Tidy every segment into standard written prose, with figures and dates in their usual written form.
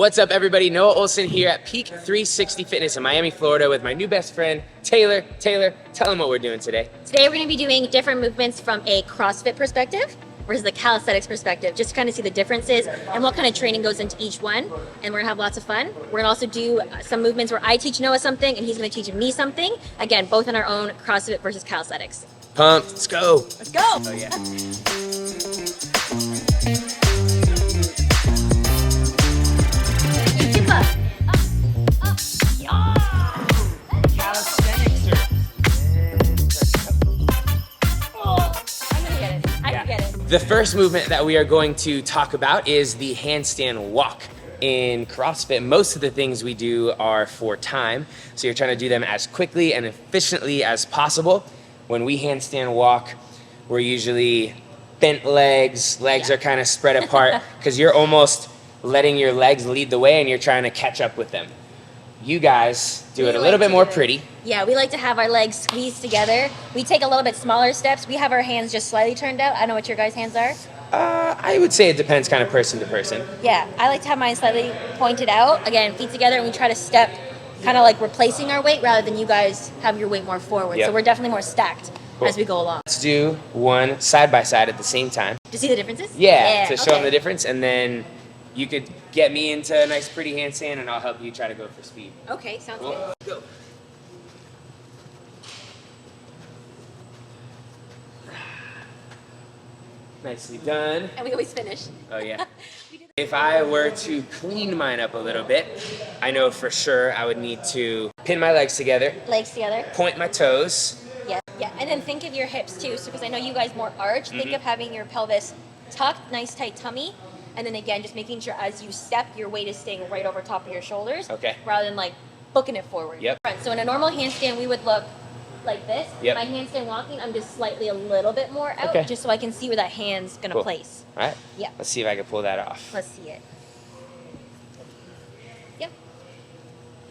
What's up, everybody? Noah Olsen here at Peak 360 Fitness in Miami, Florida with my new best friend, Taylor. Taylor, tell them what we're doing today. Today we're going to be doing different movements from a CrossFit perspective versus the calisthenics perspective, just to kind of see the differences and what kind of training goes into each one. And we're going to have lots of fun. We're going to also do some movements where I teach Noah something and he's going to teach me something. Again, both in our own CrossFit versus calisthenics. Pumped. Let's go. Let's go. Oh, yeah. The first movement that we are going to talk about is the handstand walk. In CrossFit, most of the things we do are for time, so you're trying to do them as quickly and efficiently as possible. When we handstand walk, we're usually bent legs are kind of spread apart because you're almost letting your legs lead the way and you're trying to catch up with them. You guys do it a little bit more pretty. Yeah, we like to have our legs squeezed together. We take a little bit smaller steps. We have our hands just slightly turned out. I don't know what your guys' hands are. I would say it depends kind of person to person. Yeah, I like to have mine slightly pointed out. Again, feet together, and we try to step kind of like replacing our weight rather than you guys have your weight more forward. Yep. So we're definitely more stacked as we go along. Let's do one side by side at the same time. Do you see the differences? Yeah, to show them the difference, and then you could get me into a nice pretty handstand and I'll help you try to go for speed. Okay, sounds good. Go. Nicely done. And we always finish. Oh yeah. If I were to clean mine up a little bit, I know for sure I would need to pin my legs together. Legs together. Point my toes. Yeah, yeah, and then think of your hips too. So because I know you guys more arch, think of having your pelvis tucked, nice tight tummy. And then again, just making sure as you step, your weight is staying right over top of your shoulders. Okay. Rather than like booking it forward. Yep. So in a normal handstand, we would look like this. Yep. My handstand walking, I'm just slightly a little bit more out, just so I can see where that hand's gonna place. All right. Yeah. Let's see if I can pull that off. Let's see it. Yep.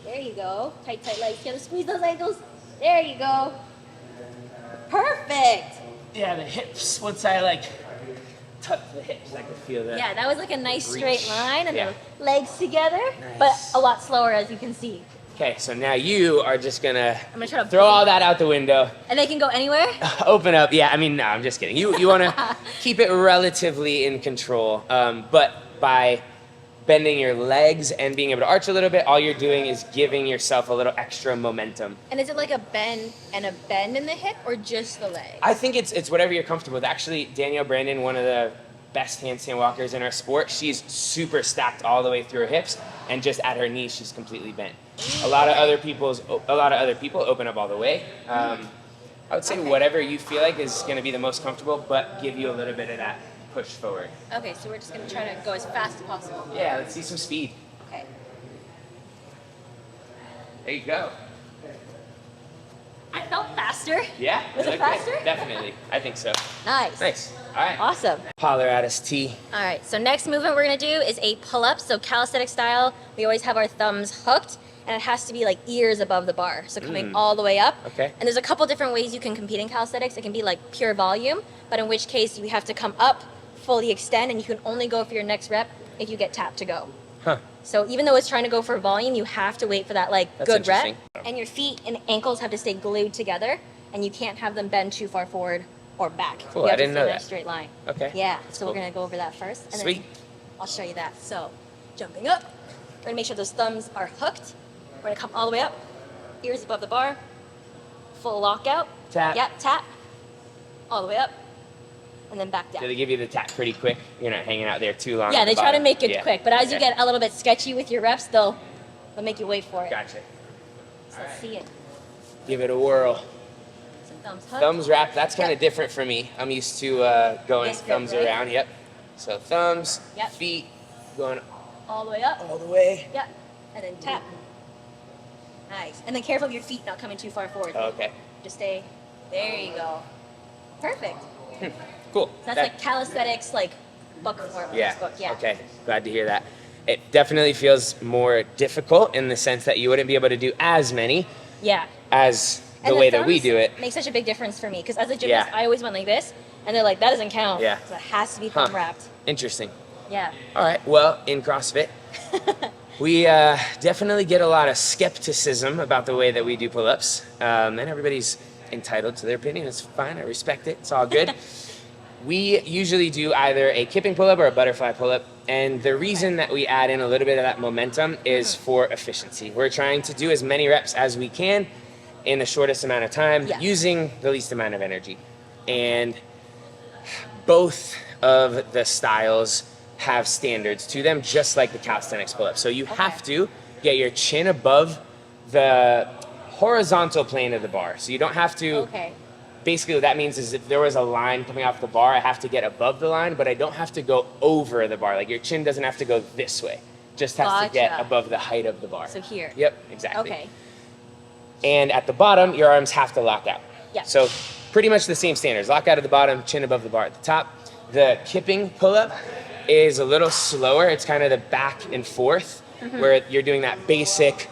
There you go. Tight, tight legs. You gotta squeeze those ankles. There you go. Perfect. Yeah, the hips. Once I tuck the hips, I can feel that. Yeah, that was like a nice straight reach. line and Yeah. the legs together, Nice. but a lot slower as you can see. Okay, so now you are just gonna I'm gonna try to throw all that out the window. And they can go anywhere? Open up. Yeah, I mean, no, I'm just kidding. You want to keep it relatively in control, but by bending your legs and being able to arch a little bit, all you're doing is giving yourself a little extra momentum. And is it like a bend and a bend in the hip or just the leg? I think it's whatever you're comfortable with. Actually, Danielle Brandon, one of the best handstand walkers in our sport, she's super stacked all the way through her hips, and just at her knees, she's completely bent. A lot of other people open up all the way. I would say whatever you feel like is going to be the most comfortable, but give you a little bit of that push forward. Okay, so we're just gonna try to go as fast as possible. Yeah, let's see some speed. Okay. There you go. I felt faster. Yeah? Was it faster? Definitely. I think so. Nice. Nice. All right. Awesome. Holler at us, T. All right, so next movement we're gonna do is a pull-up. So calisthenic style, we always have our thumbs hooked, and it has to be like ears above the bar. So coming all the way up. Okay. And there's a couple different ways you can compete in calisthenics. It can be like pure volume, but in which case you have to come up, fully extend, and you can only go for your next rep if you get tapped to go. Huh. So even though it's trying to go for volume, you have to wait for that That's good rep. interesting. And your feet and ankles have to stay glued together, and you can't have them bend too far forward or back. Cool, You have I didn't to stay know in a that. straight line. Okay. Yeah, That's so cool. we're gonna go over that first. And Sweet. then I'll show you that. So jumping up, we're gonna make sure those thumbs are hooked. We're gonna come all the way up, ears above the bar, full lockout. Tap. Yep, tap. All the way up, and then back down. Do they give you the tap pretty quick? You're not hanging out there too long. Yeah, at they the try to bottom? make it Yeah. quick, but as you Okay. get a little bit sketchy with your reps, they'll make you wait for it. Gotcha. So let's see it. Give it a whirl. So thumbs hooked. Thumbs wrapped, that's kind of Yep. different for me. I'm used to going Yes, thumbs right? around, yep. So thumbs, Yep. feet, going All the way up. all the way. Yep. And then tap. Nice. And then careful of your feet not coming too far forward. Oh, okay. Just stay. There you go. Perfect. Cool. So that's like calisthenics, like book form. Yeah. Book. Yeah. Okay. Glad to hear that. It definitely feels more difficult in the sense that you wouldn't be able to do as many Yeah. as the And way that we thumbs do it. makes such a big difference for me because as a gymnast, Yeah. I always went like this, and they're like, that doesn't count. Yeah. So it has to be thumb Huh. wrapped. Interesting. Yeah. All right. Well, in CrossFit, We definitely get a lot of skepticism about the way that we do pull-ups, and everybody's entitled to their opinion. It's fine. I respect it. It's all good. We usually do either a kipping pull-up or a butterfly pull-up, and the reason that we add in a little bit of that momentum is for efficiency. We're trying to do as many reps as we can in the shortest amount of time, using the least amount of energy. And both of the styles have standards to them, just like the calisthenics pull-up. So you have to get your chin above the horizontal plane of the bar. So you don't have to, basically what that means is if there was a line coming off the bar, I have to get above the line, but I don't have to go over the bar. Like your chin doesn't have to go this way. Just has to get above the height of the bar. So here. Yep, exactly. And at the bottom, your arms have to lock out. So pretty much the same standards. Lock out at the bottom, chin above the bar at the top. The kipping pull-up is a little slower. It's kind of the back and forth, where you're doing that basic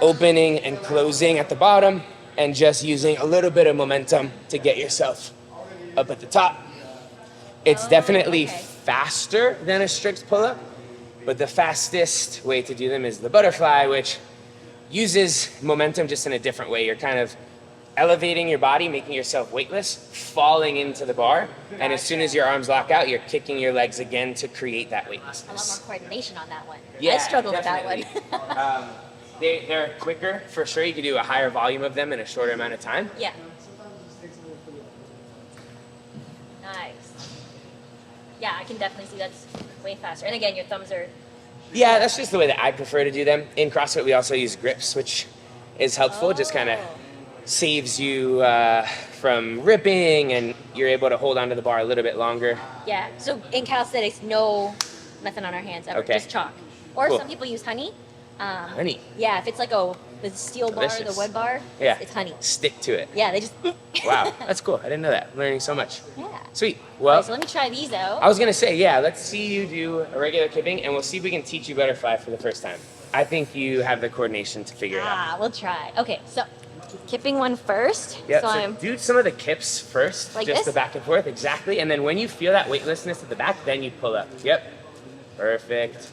opening and closing at the bottom and just using a little bit of momentum to get yourself up at the top. It's definitely faster than a strict pull-up, but the fastest way to do them is the butterfly, which uses momentum just in a different way. You're kind of elevating your body, making yourself weightless, falling into the bar, and as soon as your arms lock out, you're kicking your legs again to create that weightlessness. A lot more coordination on that one. Yeah, I struggle definitely. with that one. They're quicker, for sure. You can do a higher volume of them in a shorter amount of time. Yeah. Nice. Yeah, I can definitely see that's way faster. And again, your thumbs are... Yeah, that's just the way that I prefer to do them. In CrossFit, we also use grips, which is helpful. Just kind of saves you from ripping, and you're able to hold onto the bar a little bit longer. Yeah, so in calisthenics, nothing on our hands ever, just chalk. Or some people use honey. Honey? Yeah, if it's like the steel bar or the wood bar, it's honey. Stick to it. Yeah, they just... Wow, that's cool. I didn't know that. I'm learning so much. Yeah. Sweet. Well, so let me try these out. I was going to say, let's see you do a regular kipping, and we'll see if we can teach you butterfly for the first time. I think you have the coordination to figure it out. We'll try. Okay, so kipping one first. Yep, so do some of the kips first, like just this? the back and forth, exactly. And then when you feel that weightlessness at the back, then you pull up. Yep, perfect.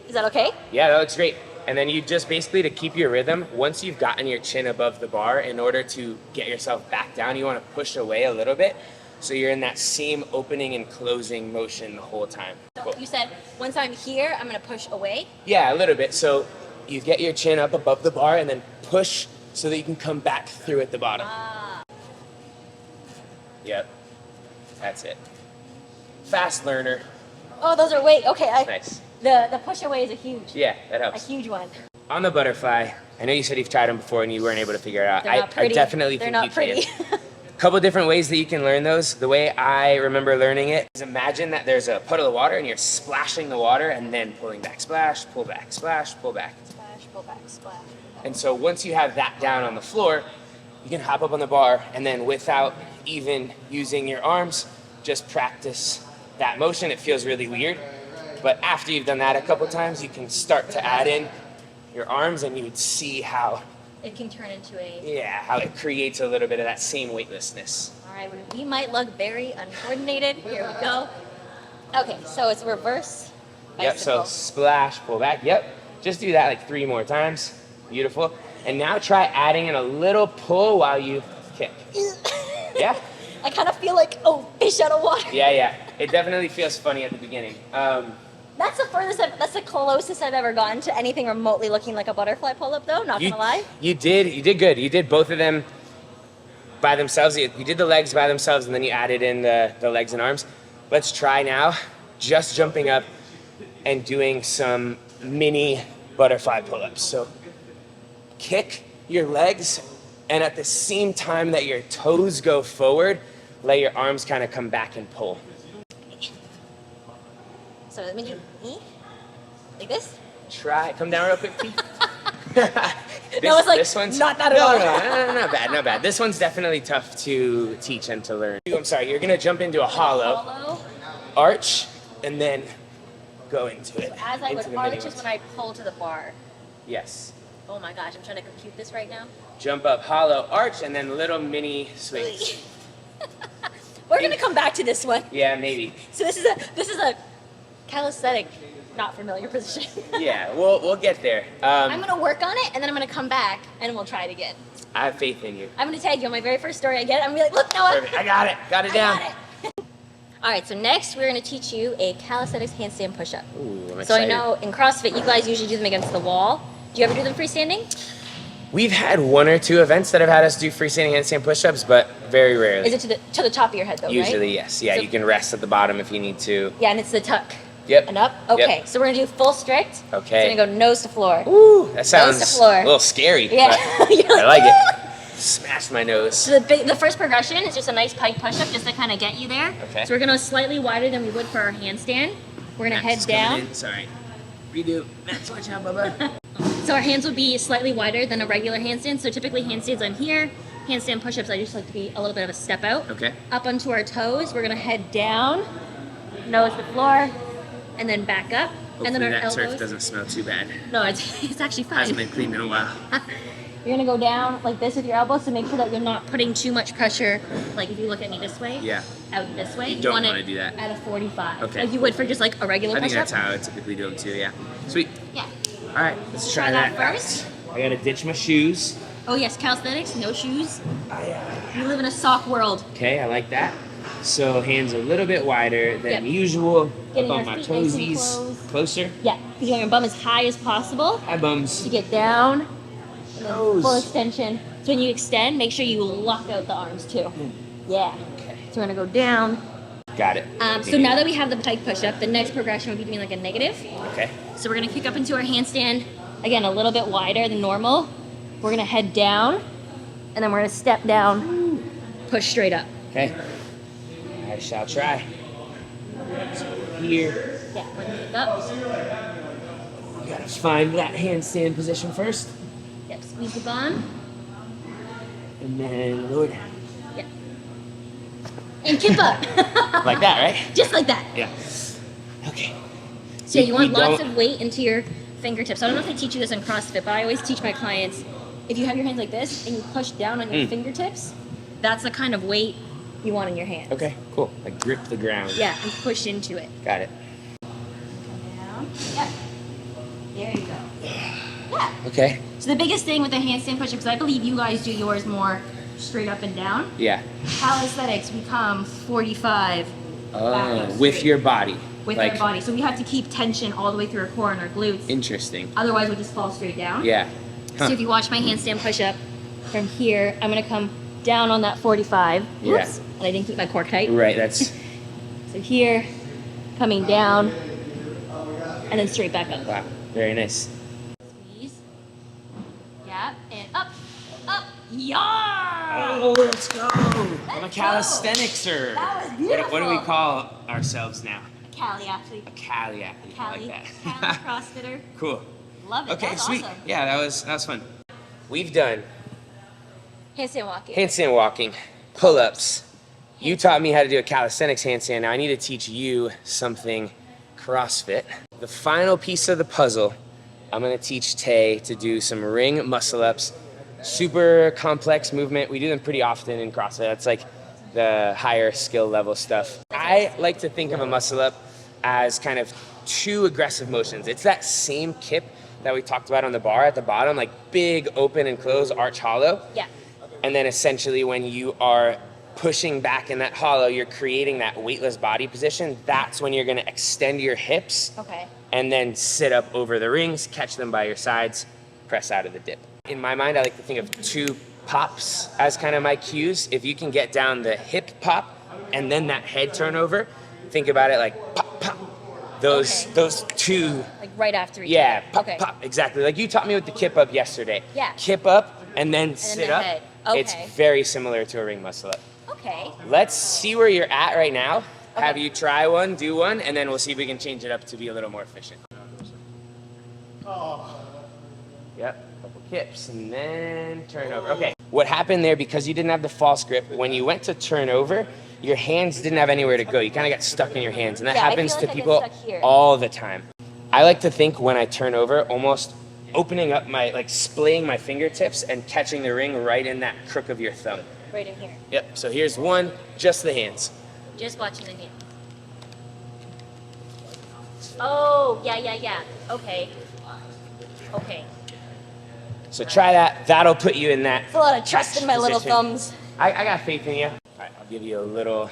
Is that okay? Yeah, that looks great. And then you just basically, to keep your rhythm, once you've gotten your chin above the bar, in order to get yourself back down, you want to push away a little bit. So you're in that same opening and closing motion the whole time. So you said once I'm here, I'm going to push away? Yeah, a little bit. So you get your chin up above the bar and then push so that you can come back through at the bottom. Yep, that's it. Fast learner. Oh, those are okay. Nice. The push away is a huge. Yeah, that helps. A huge one. On the butterfly, I know you said you've tried them before and you weren't able to figure it out. They're not pretty. I definitely They're think not pretty. can. A couple different ways that you can learn those. The way I remember learning it is, imagine that there's a puddle of water and you're splashing the water and then pulling back, splash, pull back, splash, pull back. Splash, pull back, splash. And so once you have that down on the floor, you can hop up on the bar and then, without even using your arms, just practice that motion. It feels really weird, but after you've done that a couple times, you can start to add in your arms, and you would see how it can turn into a... how it creates a little bit of that same weightlessness. All right, we might look very uncoordinated. Here we go. Okay, so it's reverse bicycle. Yep, so splash, pull back. Yep, just do that like 3 more times. Beautiful. And now try adding in a little pull while you kick. Yeah? I kind of feel like, fish out of water. Yeah. It definitely feels funny at the beginning. That's the closest I've ever gotten to anything remotely looking like a butterfly pull-up, though, not gonna lie. You did good. You did both of them by themselves. You did the legs by themselves, and then you added in the legs and arms. Let's try now just jumping up and doing some mini butterfly pull-ups. So kick your legs, and at the same time that your toes go forward, let your arms kind of come back and pull. So let me do like this. Come down real quick, Pete. This one's not that at all. No, not bad. This one's definitely tough to teach and to learn. I'm sorry, you're gonna jump into a hollow, arch, and then go into it. So as I would arch is when I pull to the bar. Yes. Oh my gosh, I'm trying to compute this right now. Jump up, hollow, arch, and then little mini swings. We're gonna come back to this one. Yeah, maybe. So this is a calisthenic not familiar position. Yeah, we'll get there. I'm gonna work on it, and then I'm gonna come back, and we'll try it again. I have faith in you. I'm gonna tag you on my very first story I get it. I'm gonna be like, look, Noah. Perfect. I got it. Got it down. I got it. All right, so next we're gonna teach you a calisthenics handstand push-up. Ooh, I'm excited. So I know in CrossFit, you guys usually do them against the wall. Do you ever do them freestanding? We've had 1 or 2 events that have had us do freestanding handstand push-ups, but very rarely. Is it to the top of your head though, Usually, right? yes. Yeah, So- you can rest at the bottom if you need to. Yeah, and it's the tuck. Yep. And up? Okay, Yep. so we're gonna do full strict. Okay. So we're gonna go nose to floor. Ooh, that sounds to floor. a little scary. Yeah. But You're I like it. Smash my nose. So the first progression is just a nice pike push-up just to kind of get you there. Okay. So we're gonna go slightly wider than we would for our handstand. We're gonna Matt's head down. coming in. Sorry. Redo. Matt, watch out, Bubba. So our hands will be slightly wider than a regular handstand. So typically handstands I'm here. Handstand push-ups I just like to be a little bit of a step out. Okay. Up onto our toes. We're gonna head down, nose to floor, and then back up. Hopefully and then our that elbows. turf doesn't smell too bad. No, it's actually fine. Hasn't been cleaned in a while. You're gonna go down like this with your elbows to make sure that you're not putting too much pressure. Like if you look at me this way, Yeah. out this way. You don't want wanna it do that. At a 45. Okay. Like you would for just like a regular I think push-up. that's how I typically do them too, yeah. Sweet. Yeah. All right, let's try Try that that first. I gotta ditch my shoes. Oh yes, calisthenics, no shoes. You live in a sock world. Okay, I like that. So hands a little bit wider than Yep. usual. Getting Up on your my feet nice and toesies. close. Closer. Yeah, you want your bum as high as possible. Hi, bums. You get down, and then full Nose. extension. So when you extend, make sure you lock out the arms too. Yeah. Okay. So we're gonna go down. Got it. So now that we have the pike push-up, the next progression will be doing like a negative. Okay. So we're gonna kick up into our handstand, again, a little bit wider than normal. We're gonna head down, and then we're gonna step down, push straight up. Okay. I shall try. So here, Yeah, we're gonna kick up. we gotta find that handstand position first, Yep, squeeze the bum. and then lower down. Yep. And kip up. Like that, right? Just like that. Yeah. Okay. So you want We lots don't- of weight into your fingertips. I don't know if they teach you this in CrossFit, but I always teach my clients, if you have your hands like this and you push down on your fingertips, that's the kind of weight you want in your hands. Okay, cool. Like grip the ground. Yeah, and push into it. Got it. Down. Yep. There you go. Yeah. Okay. So the biggest thing with the handstand push-up, because I believe you guys do yours more straight up and down. Yeah. Calisthenics, we come 45 back up With straight. your body. With like, our body. So we have to keep tension all the way through our core and our glutes. Interesting. Otherwise, we'll just fall straight down. Yeah. So if you watch my handstand push-up from here, I'm gonna come down on that 45. Yeah. Oops. And I didn't keep my core tight. Right, that's, So here, coming down, and then straight back up. wow, very nice. Squeeze. Yeah, and up, up, yar! Oh, let's go. I'm a Let's calisthenicser. That was What do we beautiful. call ourselves now? Cali athlete. A Cali athlete. I Cali. like Cali that. CrossFitter. Cool. Love it. Okay, That's sweet. awesome. Yeah, that was fun. We've done Handstand walking. handstand walking, pull-ups. You taught me how to do a calisthenics handstand. Now I need to teach you something CrossFit. The final piece of the puzzle, I'm gonna teach Tay to do some ring muscle-ups. Super complex movement. We do them pretty often in CrossFit. That's like the higher skill level stuff. I like to think of a muscle-up as kind of 2 aggressive motions. It's that same kip that we talked about on the bar at the bottom, like big open and close, arch hollow. Yeah. And then essentially when you are pushing back in that hollow, you're creating that weightless body position. That's when you're gonna extend your hips Okay. and then sit up over the rings, catch them by your sides, press out of the dip. In my mind, I like to think of 2 pops as kind of my cues. If you can get down the hip pop and then that head turnover, think about it like pop, pop. Those 2, Like right after each yeah, other. pop, Okay. pop, exactly. Like you taught me with the kip up yesterday. Yeah. Kip up and then sit the up. head. It's Okay. very similar to a ring muscle up. Okay. Let's see where you're at right now. Okay. Have you try one, do one, and then we'll see if we can change it up to be a little more efficient. Yep, couple kips and then turn over. Okay, what happened there, because you didn't have the false grip, when you went to turn over, your hands didn't have anywhere to go. You kind of got stuck in your hands, and that Yeah, I happens feel to like I get people stuck here. all the time. I like to think when I turn over, almost opening up my, like splaying my fingertips and catching the ring right in that crook of your thumb. Right in here. Yep, so here's one, just the hands. Just watching the hand. Oh, yeah. Okay. So try that. That'll put you in that. It's a lot of trust in my little position. thumbs. I got faith in you. All right, I'll give you a little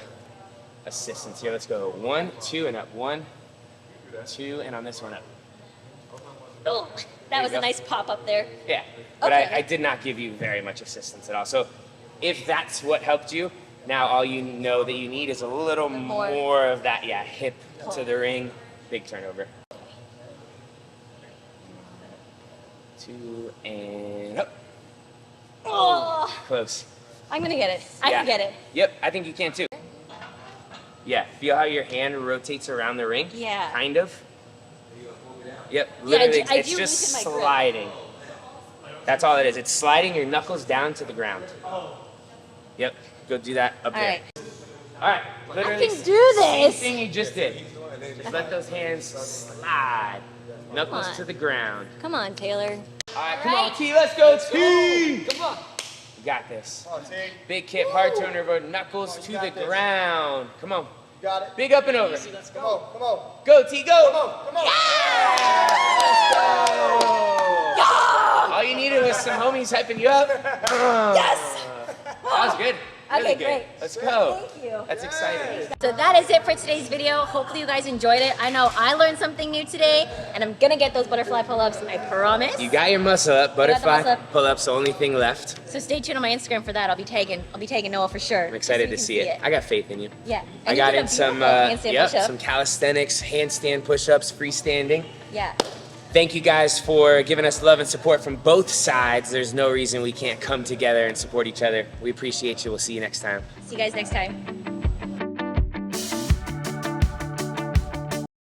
assistance here. Let's go 1, 2, and up. 1, 2, and on this one up. Oh, that was a nice pop up there. Yeah, but Okay. I did not give you very much assistance at all. So if that's what helped you, now all you know that you need is a little more of that, hip to the ring, big turnover. 2, and up. Oh, Close. I'm gonna get it. I can get it. Yep, I think you can too. Yeah, feel how your hand rotates around the ring? Yeah. Kind of. Yep, literally, I it's do just loosen my grip. sliding. That's all it is. It's sliding your knuckles down to the ground. Yep, go do that up All there. right. All right, literally can do same this. thing you just did. Just let those hands slide. Knuckles on. to the ground. Come on, Taylor. All right, come on, T, let's go, T! Come on. You got this. Big kick, hard turnover, knuckles to the ground. Come on. Got it. Big up and over. Let's go. Come on. Go, T, go! Come on. Let's go! All you needed was some homies hyping you up. Yes! That was good. Really Okay, good. great. Let's go. Thank you. That's exciting. So that is it for today's video. Hopefully you guys enjoyed it. I know I learned something new today, and I'm gonna get those butterfly pull-ups, I promise. You got your muscle up. Butterfly muscle up. pull-ups, the only thing left. So stay tuned on my Instagram for that. I'll be tagging Noah for sure. I'm excited so to you see can it. I got faith in you. Yeah. I And you got did a in some, beautiful handstand push-up. some calisthenics, handstand push-ups, freestanding. Yeah. Thank you guys for giving us love and support from both sides. There's no reason we can't come together and support each other. We appreciate you. We'll see you next time. See you guys next time.